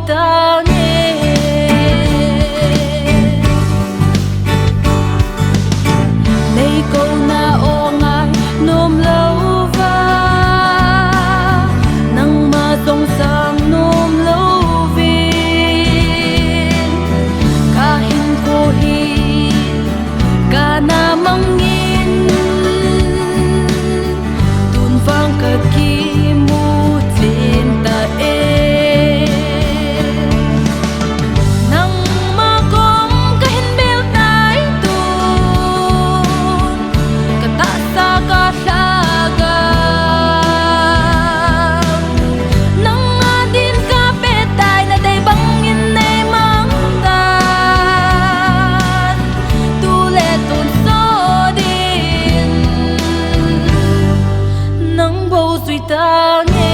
ta nghe lấy câu na ô ngài nôm lâu va nang ma song sang nôm lâu viên ka hin ko hi ka na mang in tun vang ka ki mu tin ta e nang ma kong ka hin bel tai tu ka ta sa ka tlaga nang adin ka pe tai na dai bang in nei mang tan tu le tun so din nang bo sui ta nghe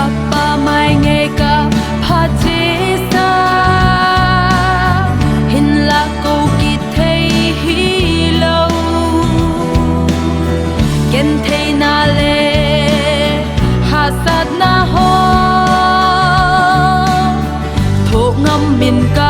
apa mai nghe ka pha chi sa hin la câu ki thei hi lâu ken thei na le ha sat na ho tho ngam min ka